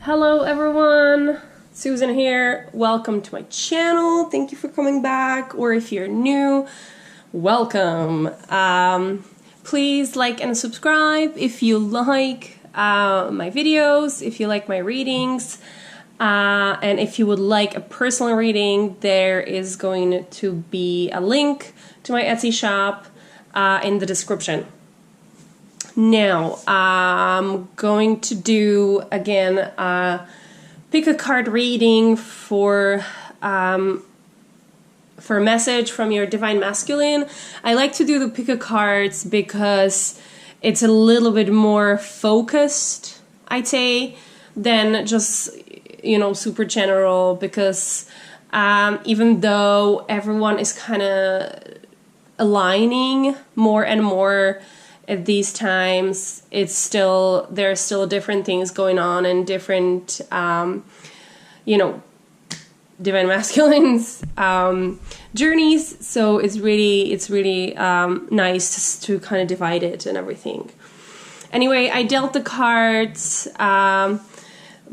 Hello everyone, Susan here. Welcome to my channel. Thank you for coming back, or if you're new, welcome. Please like and subscribe if you like my videos, if you like my readings, and if you would like a personal reading, there is going to be a link to my Etsy shop in the description. Now, I'm going to do, again, pick a card reading for a message from your Divine Masculine. I like to do the pick a cards because it's a little bit more focused, I'd say, than just, super general, because even though everyone is kind of aligning more and more at these times, there are still different things going on and different, Divine Masculines journeys. So it's really nice to kind of divide it and everything. Anyway, I dealt the cards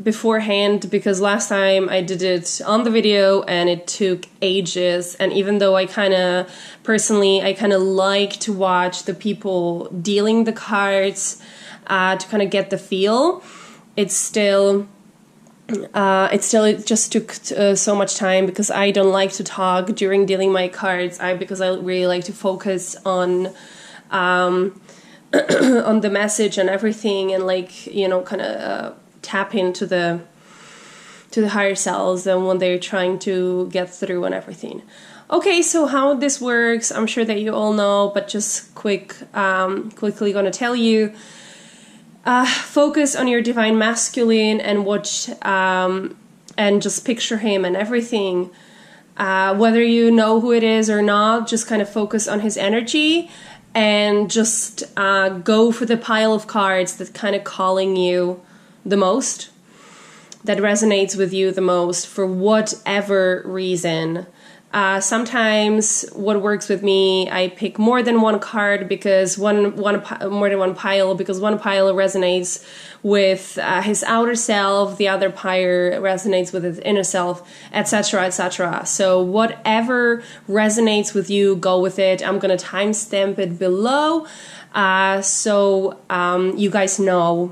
beforehand because last time I did it on the video and it took ages, and even though I kind of like to watch the people dealing the cards to kind of get the feel, it just took so much time because I don't like to talk during dealing my cards, because I really like to focus on on the message and everything, and kind of tap into the higher selves and when they're trying to get through and everything. Okay, so how this works, I'm sure that you all know, but just quickly gonna tell you. Focus on your Divine Masculine and watch, and just picture him and everything. Whether you know who it is or not, just kind of focus on his energy and just go for the pile of cards that's kind of calling you the most, that resonates with you the most for whatever reason. Sometimes what works with me, I pick more than one card because more than one pile, because one pile resonates with his outer self, the other pile resonates with his inner self, etc., etc. So whatever resonates with you, go with it. I'm gonna timestamp it below, so you guys know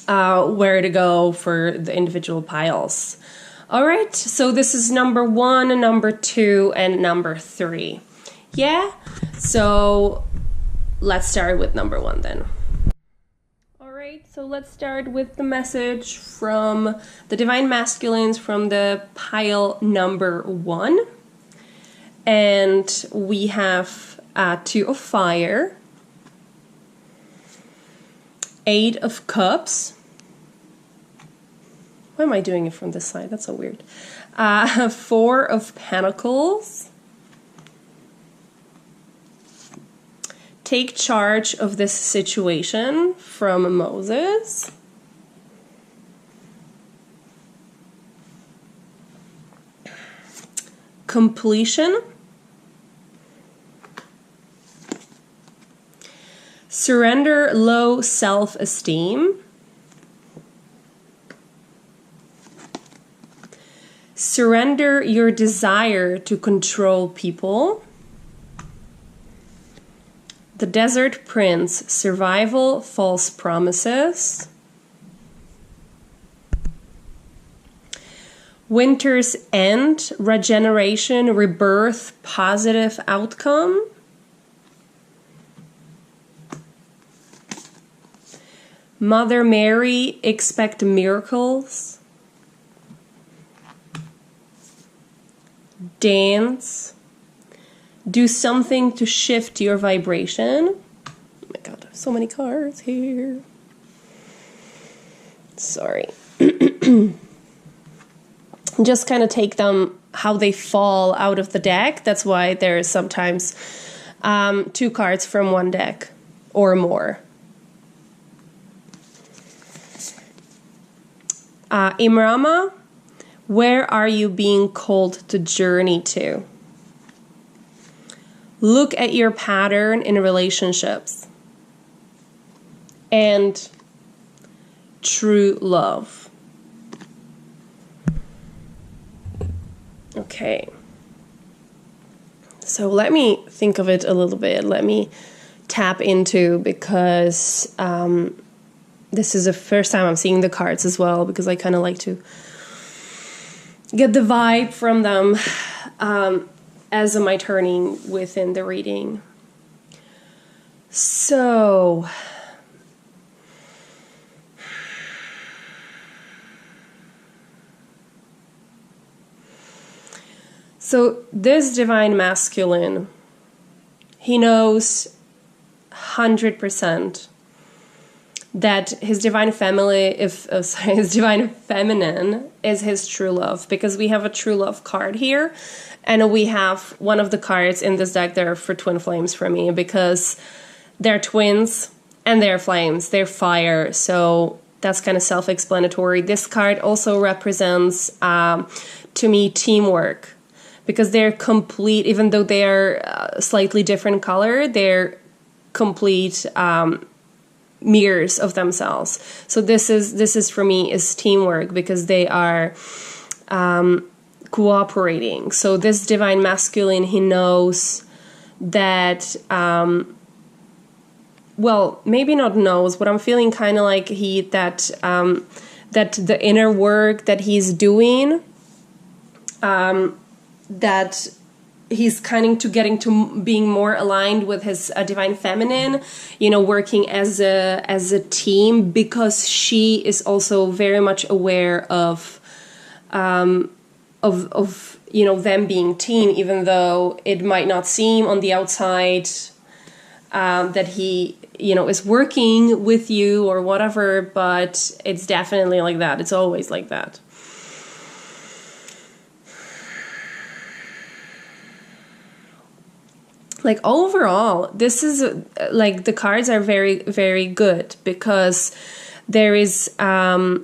where to go for the individual piles. All right, so this is number 1, number 2, and number 3. Yeah? So let's start with number 1 then. All right, so let's start with the message from the Divine Masculines from the pile number 1. And we have 2 of Fire, 8 of Cups. Why am I doing it from this side? That's so weird. 4 of Pentacles. Take charge of this situation from Moses. Completion. Surrender low self-esteem. Surrender your desire to control people. The Desert Prince, survival, false promises. Winter's end, regeneration, rebirth, positive outcome. Mother Mary, expect miracles. Dance. Do something to shift your vibration. Oh my god, so many cards here. Sorry. Just kind of take them how they fall out of the deck. That's why there's sometimes 2 cards from one deck or more. Imrama. Where are you being called to journey to? Look at your pattern in relationships. And true love. Okay. So let me think of it a little bit. Let me tap into, because this is the first time I'm seeing the cards as well, because I kind of like to get the vibe from them as am I turning within the reading. So this divine masculine, he knows 100% that his divine family, his divine feminine is his true love, because we have a true love card here, and we have one of the cards in this deck there for twin flames for me, because they're twins and they're flames, they're fire, so that's kind of self-explanatory. This card also represents, to me, teamwork, because they're complete, even though they are slightly different color, they're complete mirrors of themselves. So this is for me is teamwork, because they are cooperating. So this divine masculine, he knows that well, maybe not knows, but I'm feeling kind of like that the inner work that he's doing, that he's kind of getting to being more aligned with his divine feminine, working as a team, because she is also very much aware of them being team, even though it might not seem on the outside that he is working with you or whatever, but it's definitely like that. It's always like that. Like overall, this is like the cards are very, very good, because there is, I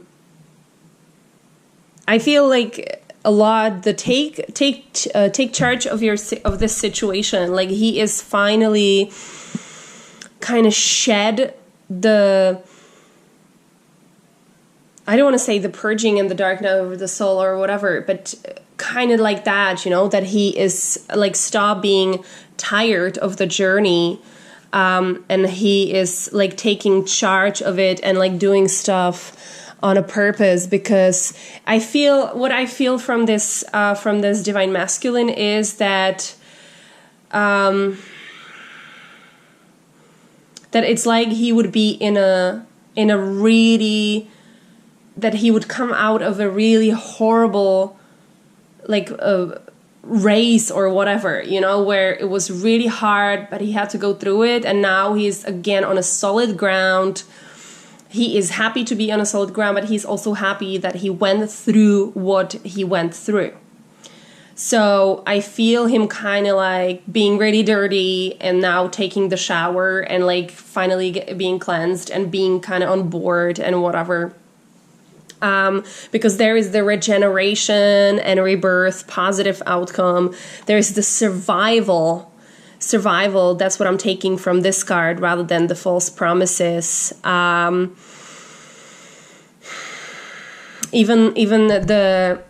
feel like a lot the take charge of this situation. Like he is finally kind of shed the, I don't want to say the purging and the dark night of the soul or whatever, but kind of like that, that he is like stop being tired of the journey, and he is like taking charge of it and like doing stuff on a purpose, because what I feel from this divine masculine is that that it's like he would be in a really, that he would come out of a really horrible like a race or whatever, where it was really hard, but he had to go through it, and now he's again on a solid ground. He is happy to be on a solid ground, but he's also happy that he went through what he went through. So I feel him kind of like being really dirty and now taking the shower and like finally being cleansed and being kind of on board and whatever. Because there is the regeneration and rebirth, positive outcome. There's the survival. That's what I'm taking from this card rather than the false promises. Even the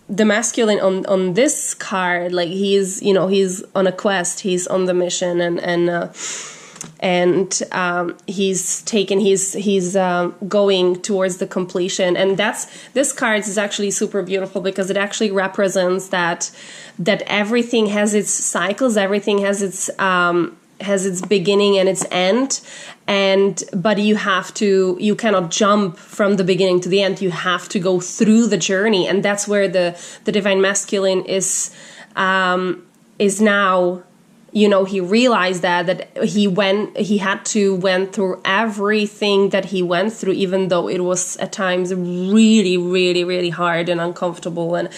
masculine on this card, like he's on a quest, he's on the mission, and he's going towards the completion, and this card is actually super beautiful, because it actually represents that everything has its cycles, everything has its beginning and its end, but you cannot jump from the beginning to the end. You have to go through the journey, and that's where the divine masculine is now. He realized that he went through everything that he went through, even though it was at times really, really, really hard and uncomfortable, and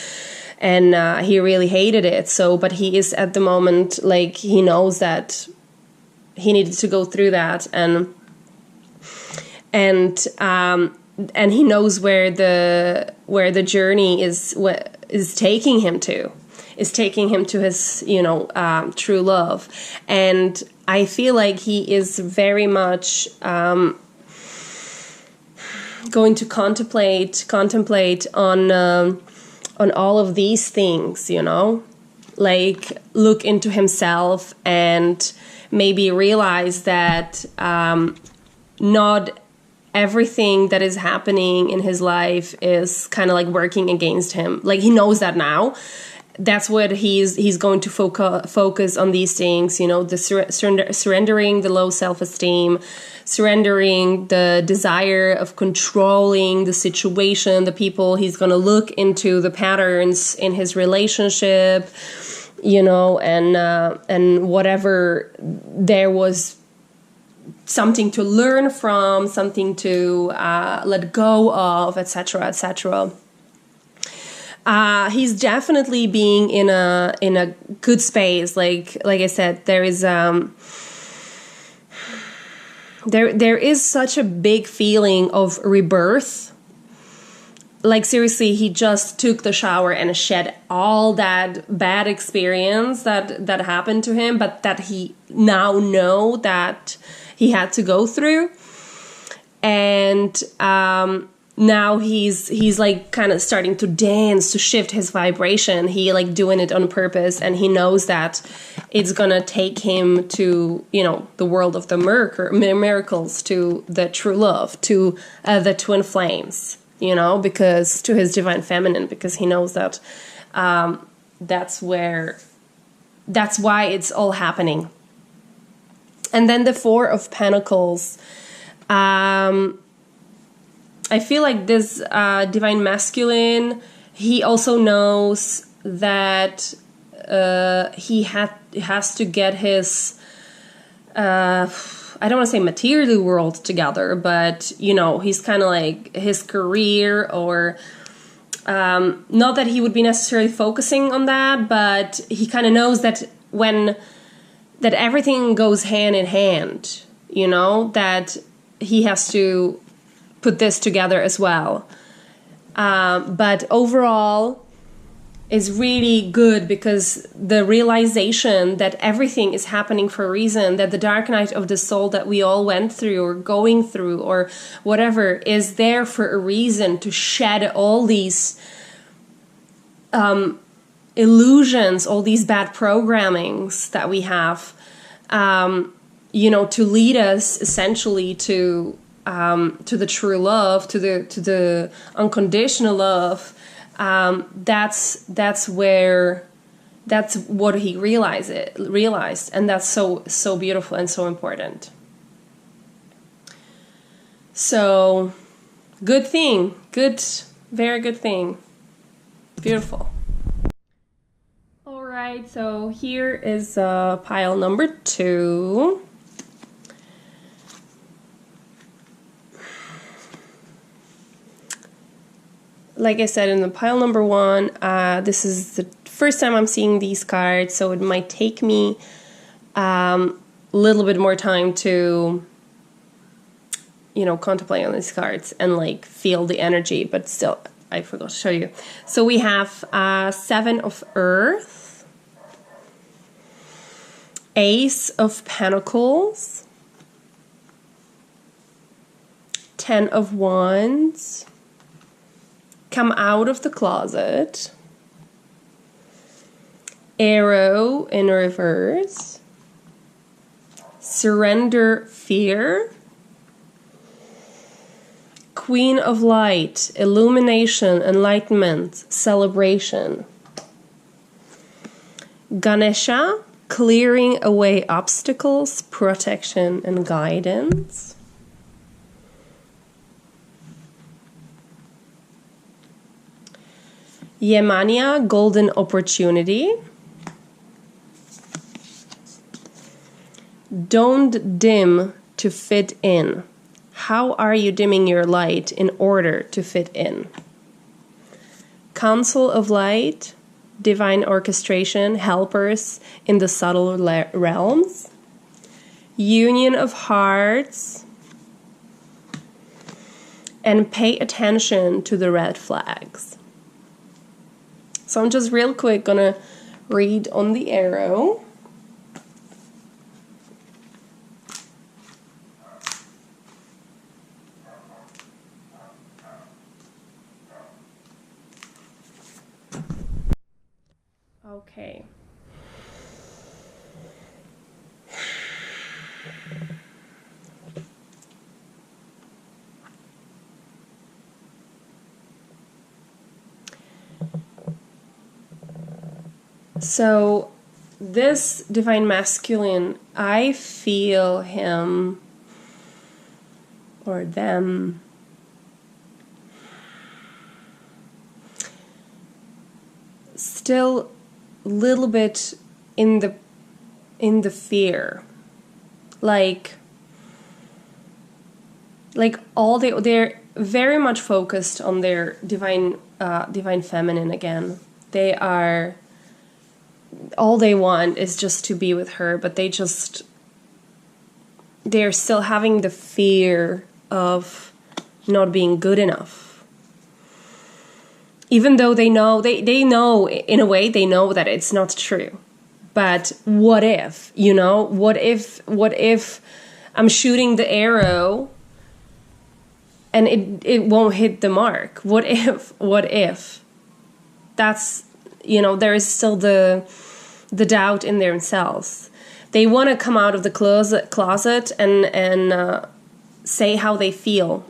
he really hated it. So, but he is at the moment, like, he knows that he needed to go through that, and he knows where the journey is taking him to. Is taking him to his, true love. And I feel like he is very much going to contemplate on all of these things, you know, like look into himself and maybe realize that not everything that is happening in his life is kind of like working against him. Like he knows that now. That's what he's going to focus on these things, you know, the surrendering the low self-esteem, surrendering the desire of controlling the situation, the people. He's going to look into the patterns in his relationship, you know, and whatever there was something to learn from, something to let go of, etc., etc. He's definitely being in a good space. Like I said, there is there is such a big feeling of rebirth. Like seriously, he just took the shower and shed all that bad experience that happened to him, but that he now know that he had to go through. And now he's like kind of starting to dance, to shift his vibration. He like doing it on purpose, and he knows that it's gonna take him to, you know, the world of the miracles, to the true love, to the twin flames, you know, because to his divine feminine, because he knows that that's why it's all happening. And then the Four of Pentacles. I feel like this divine masculine, he also knows that he has to get his, I don't want to say material world together, but, you know, he's kind of like his career, or not that he would be necessarily focusing on that, but he kind of knows that that everything goes hand in hand, you know, that he has to put this together as well. But overall is really good, because the realization that everything is happening for a reason, that the dark night of the soul that we all went through or going through or whatever is there for a reason, to shed all these illusions, all these bad programmings that we have, you know, to lead us essentially to the true love, to the unconditional love. That's what he realized, and that's so beautiful and so important. So, good thing, very good thing, beautiful. All right, so here is pile number 2. Like I said, in the pile number 1, this is the first time I'm seeing these cards, so it might take me a little bit more time to, you know, contemplate on these cards and like feel the energy, but still, I forgot to show you. So we have 7 of Earth, Ace of Pentacles, 10 of Wands, come out of the closet, Arrow in reverse, surrender fear, Queen of Light, illumination, enlightenment, celebration, Ganesha, clearing away obstacles, protection and guidance, Yemania, golden opportunity. Don't dim to fit in. How are you dimming your light in order to fit in? Council of Light, divine orchestration, helpers in the subtle realms. Union of Hearts. And pay attention to the red flags. So I'm just real quick gonna read on the arrow. Okay. So this divine masculine, I feel him or them still a little bit in the fear, like they're very much focused on their divine feminine again. They are, all they want is just to be with her, but they're still having the fear of not being good enough. Even though they know, they know, in a way, they know that it's not true. But what if, what if I'm shooting the arrow and it won't hit the mark? What if? That's, there is still the doubt in themselves. They want to come out of the closet and say how they feel.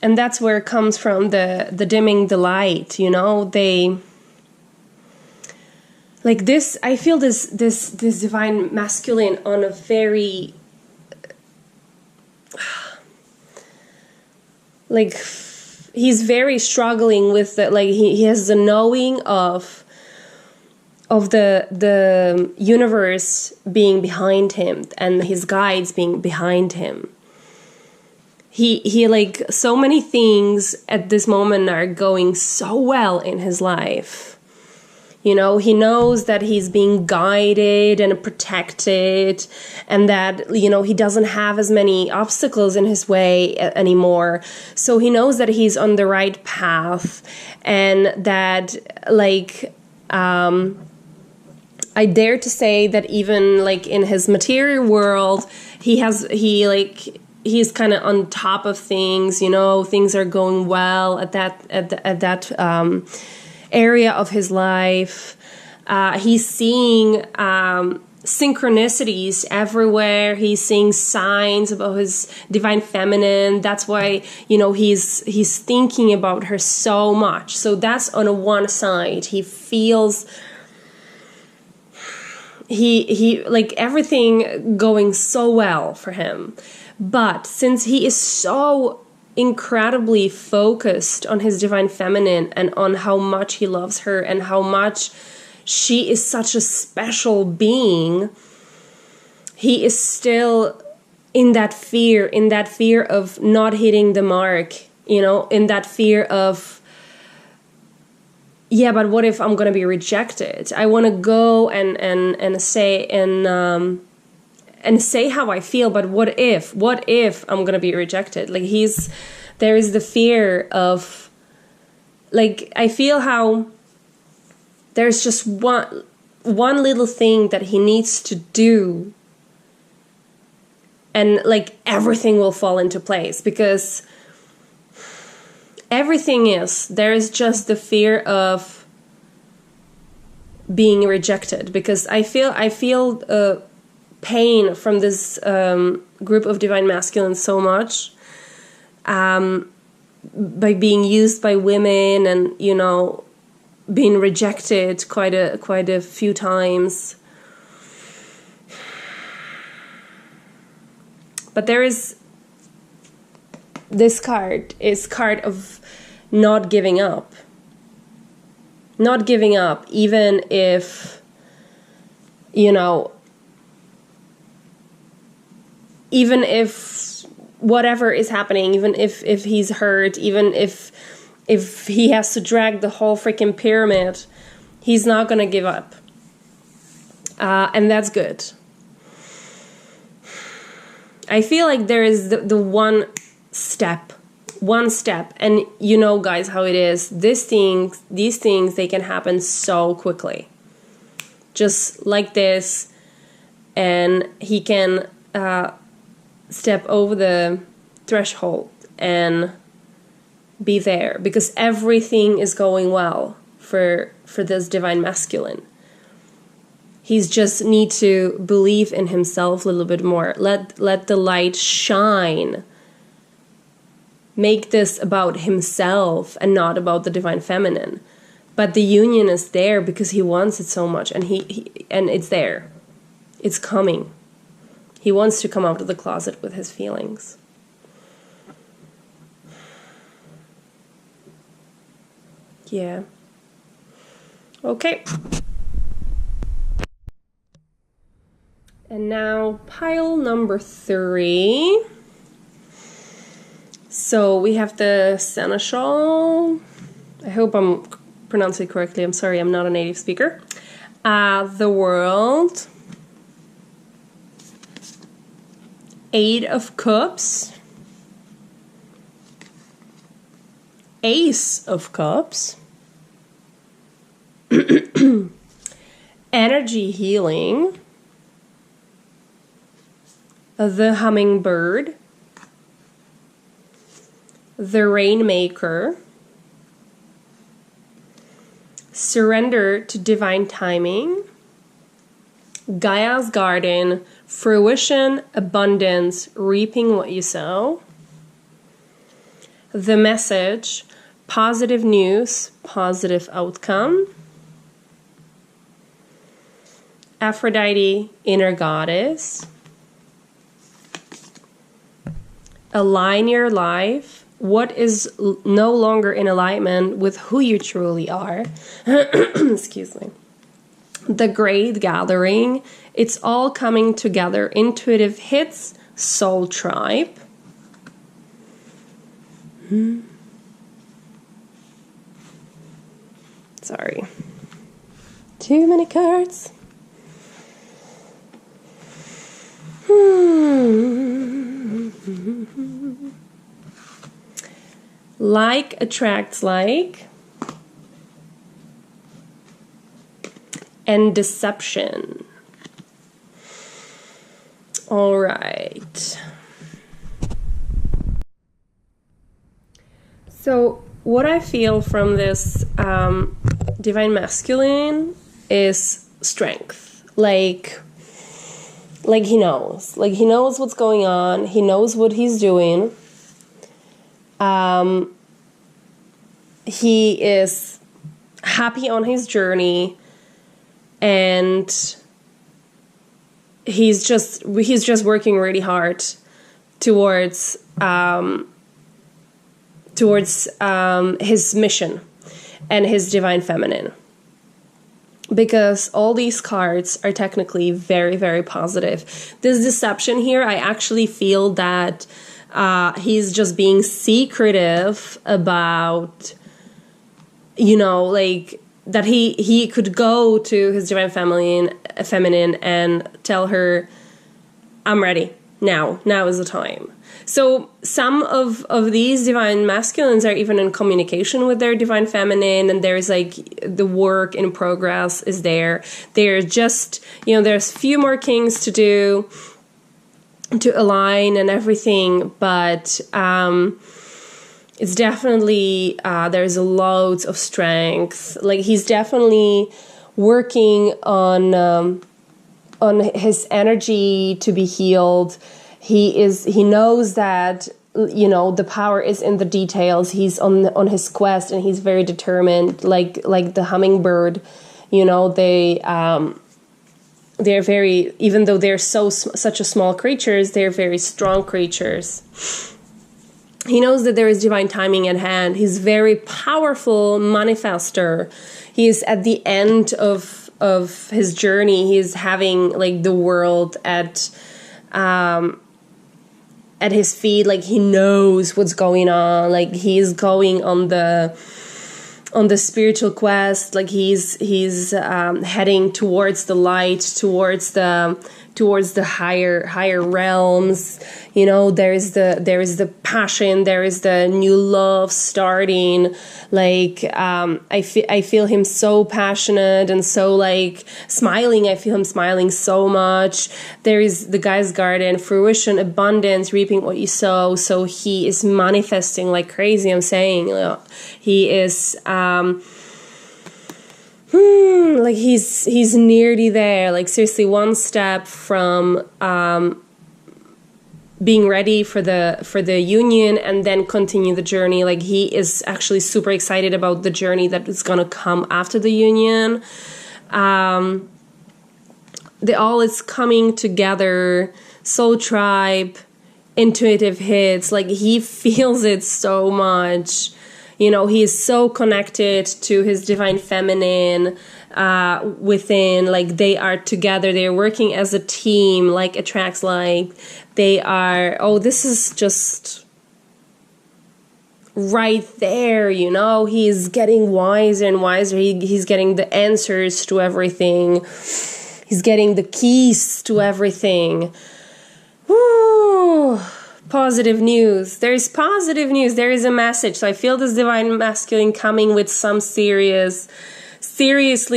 And that's where it comes from, the dimming the light, they, like this, I feel this divine masculine on a very, like, he's very struggling with that, like, he has the knowing of the universe being behind him and his guides being behind him. He like, so many things at this moment are going so well in his life. He knows that he's being guided and protected, and that, he doesn't have as many obstacles in his way anymore. So he knows that he's on the right path, and that, like, I dare to say that even, like, in his material world, he's kind of on top of things, things are going well at that area of his life. He's seeing synchronicities everywhere. He's seeing signs about his divine feminine. That's why, he's thinking about her so much. So that's on one side. He feels he like everything going so well for him. But since he is so incredibly focused on his divine feminine and on how much he loves her and how much she is such a special being, he is still in that fear of not hitting the mark, in that fear of, yeah, but what if I'm going to be rejected? I want to go and say how I feel, but what if I'm going to be rejected? Like, there is the fear of, like, I feel how there's just one little thing that he needs to do, and, like, everything will fall into place, because there is just the fear of being rejected, because I feel pain from this group of divine masculines so much, by being used by women and, being rejected quite a few times. But there is this card of not giving up. Not giving up, even if, even if whatever is happening, even if he's hurt, even if he has to drag the whole freaking pyramid, he's not going to give up. And that's good. I feel like there is the one step, and guys, how it is. These things, they can happen so quickly. Just like this, and he can step over the threshold and be there, because everything is going well for this divine masculine. He's just need to believe in himself a little bit more. Let the light shine. Make this about himself and not about the divine feminine. But the union is there because he wants it so much, and and it's there. It's coming. He wants to come out of the closet with his feelings. Yeah. Okay. And now pile number 3. So we have the seneschal. I hope I'm pronouncing it correctly. I'm sorry, I'm not a native speaker. The world. 8 of Cups. Ace of Cups. Energy healing. The hummingbird. The rainmaker. Surrender to divine timing. Gaia's garden. Fruition, abundance, reaping what you sow. The message, positive news, positive outcome. Aphrodite, inner goddess. Align your life. What is no longer in alignment with who you truly are? Excuse me. The Great Gathering. It's all coming together. Intuitive hits. Soul Tribe. Sorry. Too many cards. Like attracts like. And deception. All right. So what I feel from this divine masculine is strength. Like he knows. Like he knows what's going on. He knows what he's doing. He is happy on his journey, and he's just working really hard towards his mission and his divine feminine, because all these cards are technically very, very positive. This deception here, I actually feel that he's just being secretive about, like that he could go to his divine feminine and tell her, I'm ready. Now is the time. So some of these divine masculines are even in communication with their divine feminine, and there's like the work in progress is there. They're just, there's few more kings to do to align and everything, but it's definitely, there's loads of strength. Like he's definitely working on his energy to be healed. He knows that, the power is in the details. He's on his quest, and he's very determined, like the hummingbird, they're very, even though they're such a small creatures, they're very strong creatures. He knows that there is divine timing at hand. He's very powerful manifester. He is at the end of his journey. He's having like the world at his feet. Like he knows what's going on. Like he's going on the spiritual quest. Like he's heading towards the light, towards the towards the higher realms. You know, there is the passion, there is the new love starting. Like I feel him so passionate and so like smiling. I feel him smiling so much. There is the guy's garden, fruition, abundance, reaping what you sow. So he is manifesting like crazy. I'm saying, he is like he's nearly there. Like seriously, one step from being ready for the union and then continue the journey. Like he is actually super excited about the journey that is gonna come after the union. All is coming together. Soul tribe, intuitive hits. Like he feels it so much. You know, he is so connected to his divine feminine within. Like they are together, they're working as a team, like attracts like. They are, this is just right there, you know. He's getting wiser and wiser. He's getting the answers to everything. He's getting the keys to everything. Woo! Positive news. There is positive news. There is a message. So I feel this divine masculine coming with some seriously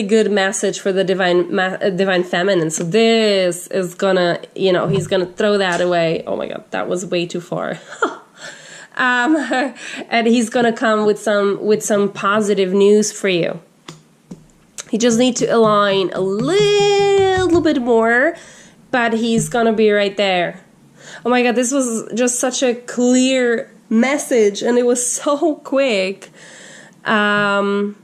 good message for the divine feminine. So this is gonna, you know, he's gonna throw that away. Oh my god, that was way too far. And he's gonna come with some positive news for you. He just needs to align a little bit more, but he's gonna be right there. Oh my god, this was just such a clear message, and it was so quick. Like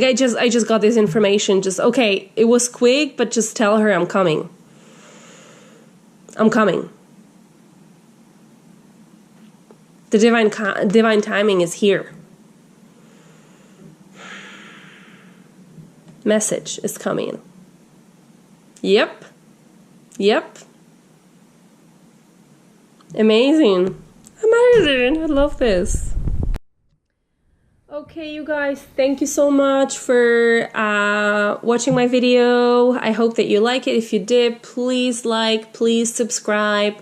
I just got this information. Just okay, it was quick, but just tell her I'm coming. I'm coming. The divine timing is here. Message is coming. Yep. Amazing. I love this. Okay, you guys, thank you so much for watching my video. I hope that you like it. If you did, please like, please subscribe.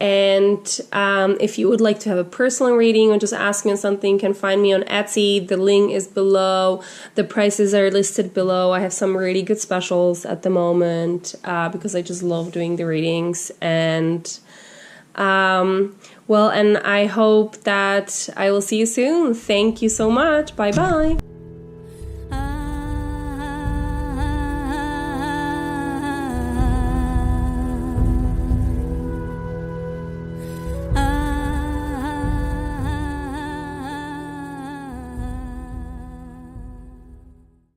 If you would like to have a personal reading or just ask me on something, you can find me on Etsy. The link is below. The prices are listed below. I have some really good specials at the moment because I just love doing the readings. And and I hope that I will see you soon. Thank you so much. Bye bye.